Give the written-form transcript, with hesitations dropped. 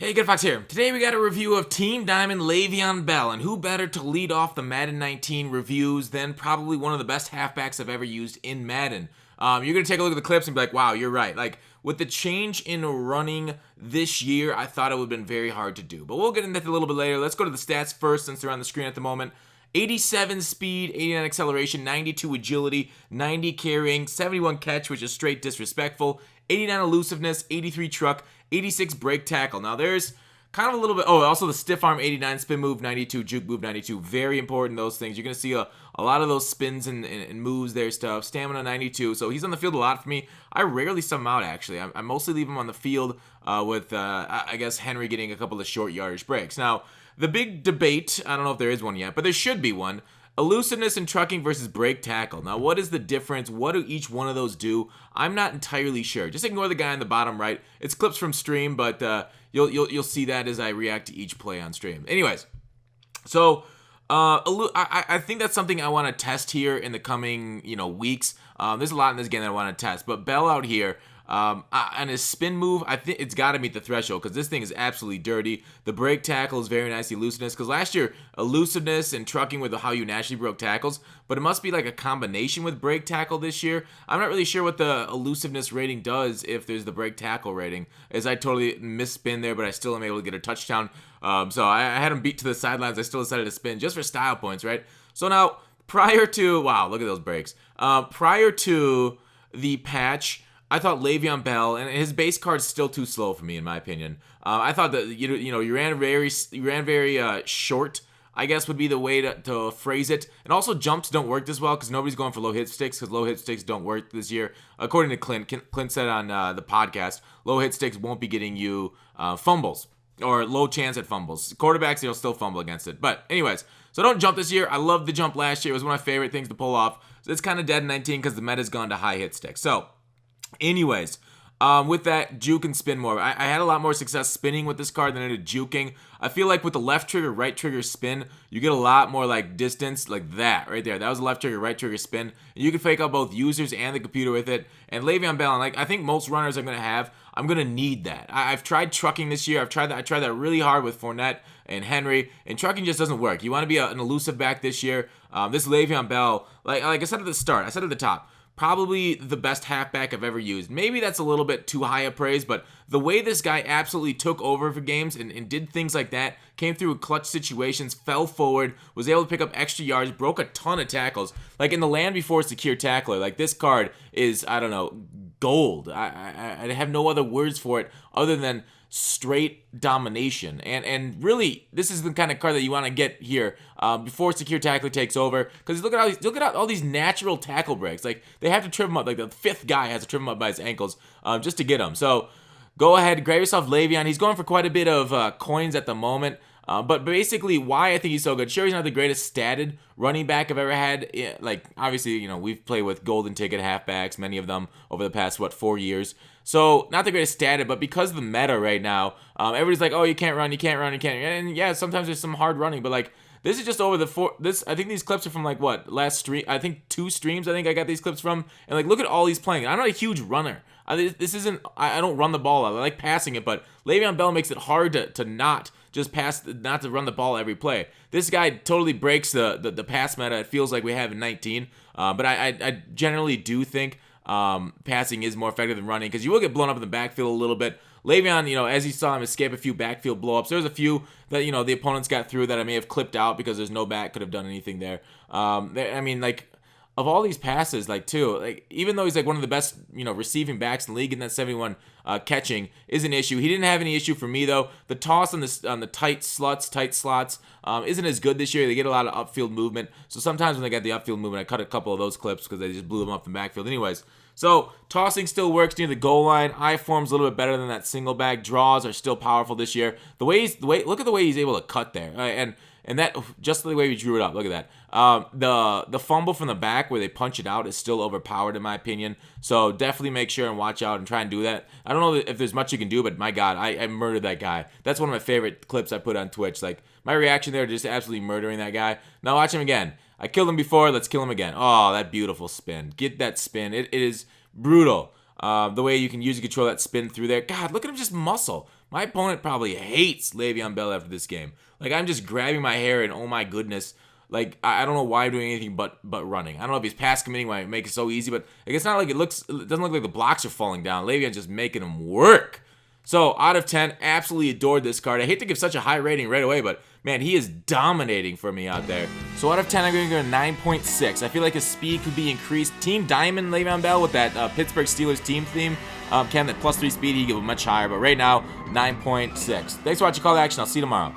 Hey, Good Fox here. Today we got a review of Team Diamond Le'Veon Bell, and who better to lead off the Madden 19 reviews than probably one of the best halfbacks I've ever used in Madden. You're going to take a look at the clips and be like, wow, you're right. Like, with the change in running this year, I thought it would have been very hard to do. But we'll get into that a little bit later. Let's go to the stats first since they're on the screen at the moment. 87 speed, 89 acceleration, 92 agility, 90 carrying, 71 catch, which is straight disrespectful, 89 elusiveness, 83 truck, 86 break tackle. Now there's kind of a little bit, also the stiff arm 89, spin move 92, juke move 92. Very important, those things. You're going to see a lot of those spins and moves there stuff. Stamina 92. So he's on the field a lot for me. I rarely sub him out, actually. I mostly leave him on the field with, I guess, Henry getting a couple of short yardage breaks. Now, the big debate, I don't know if there is one yet, but there should be one. Elusiveness and trucking versus break tackle. Now, what is the difference? What do each one of those do? I'm not entirely sure. Just ignore the guy on the bottom right. It's clips from stream, but you'll see that as I react to each play on stream. Anyways, so I think that's something I want to test here in the coming weeks. There's a lot in this game that I want to test, but Bell out here. And his spin move, I think it's got to meet the threshold because this thing is absolutely dirty. The break tackle is very nice, the elusiveness, because last year, elusiveness and trucking with how you naturally broke tackles, but it must be like a combination with break tackle this year. I'm not really sure what the elusiveness rating does if there's the break tackle rating, as I totally misspin there, but I still am able to get a touchdown. So I had him beat to the sidelines. I still decided to spin just for style points, right? So now, prior to, wow, look at those breaks. Prior to the patch, I thought Le'Veon Bell, and his base card's still too slow for me, in my opinion. I thought that you ran very short, I guess would be the way to phrase it. And also jumps don't work this well because nobody's going for low hit sticks because low hit sticks don't work this year. According to Clint said on the podcast, low hit sticks won't be getting you fumbles or low chance at fumbles. Quarterbacks, they'll still fumble against it. But anyways, so don't jump this year. I loved the jump last year. It was one of my favorite things to pull off. So it's kind of dead in 19 because the meta's gone to high hit sticks. So anyways, with that, juke and spin more. I had a lot more success spinning with this card than I did juking. I feel like with the left trigger, right trigger spin, you get a lot more like distance, like that right there. That was the left trigger, right trigger spin. And you can fake out both users and the computer with it. And Le'Veon Bell, like I think most runners I'm gonna need that. I've tried trucking this year. I tried that really hard with Fournette and Henry, and trucking just doesn't work. You want to be an elusive back this year. This Le'Veon Bell, like I said at the start, I said at the top, probably the best halfback I've ever used. Maybe that's a little bit too high a praise, but the way this guy absolutely took over for games and did things like that, came through clutch situations, fell forward, was able to pick up extra yards, broke a ton of tackles. Like in the Land Before Secure Tackler, like this card is, I don't know, gold. I have no other words for it other than straight domination. And really, this is the kind of card that you want to get here before Secure Tackler takes over. Because look at all these natural tackle breaks. Like they have to trip him up. Like the fifth guy has to trip him up by his ankles just to get him. So go ahead, grab yourself Le'Veon. He's going for quite a bit of coins at the moment. But basically, why I think he's so good. Sure, he's not the greatest statted running back I've ever had. Like, obviously, we've played with golden ticket halfbacks, many of them over the past, 4 years. So, not the greatest statted, but because of the meta right now, everybody's like, oh, you can't run. And yeah, sometimes there's some hard running, but like, this is just over I think these clips are from last stream. I think 2 streams I got these clips from. And like, look at all these playing. I'm not a huge runner. This isn't, I don't run the ball. I like passing it, but Le'Veon Bell makes it hard to not just pass, not to run the ball every play. This guy totally breaks the pass meta. It feels like we have in 19. But I generally do think passing is more effective than running because you will get blown up in the backfield a little bit. Le'Veon, as you saw him escape a few backfield blowups, there's a few that, the opponents got through that I may have clipped out because there's no back could have done anything there. Of all these passes, even though he's one of the best, receiving backs in the league, and that 71 catching is an issue. He didn't have any issue for me though. The toss on the tight slots isn't as good this year. They get a lot of upfield movement, so sometimes when they get the upfield movement, I cut a couple of those clips because they just blew them up in the backfield. Anyways, so tossing still works near the goal line. I form's a little bit better than that single back. Draws are still powerful this year. Look at the way he's able to cut there, and that, just the way we drew it up, look at that. The fumble from the back where they punch it out is still overpowered in my opinion. So definitely make sure and watch out and try and do that. I don't know if there's much you can do, but my God, I murdered that guy. That's one of my favorite clips I put on Twitch. Like my reaction there, just absolutely murdering that guy. Now watch him again. I killed him before, let's kill him again. Oh, that beautiful spin. Get that spin. It is brutal. The way you can use and control that spin through there. God, look at him just muscle. My opponent probably hates Le'Veon Bell after this game. Like, I'm just grabbing my hair and oh my goodness. Like, I don't know why I'm doing anything but running. I don't know if he's pass committing why it make it so easy, but like, it's not like it doesn't look like the blocks are falling down. Le'Veon's just making him work. So, out of 10, absolutely adored this card. I hate to give such a high rating right away, but man, he is dominating for me out there. So, out of 10, I'm going to go to 9.6. I feel like his speed could be increased. Team Diamond Le'Veon Bell with that Pittsburgh Steelers team theme. That +3 speed, he give it much higher, but right now, 9.6. Thanks for watching Call to Action. I'll see you tomorrow.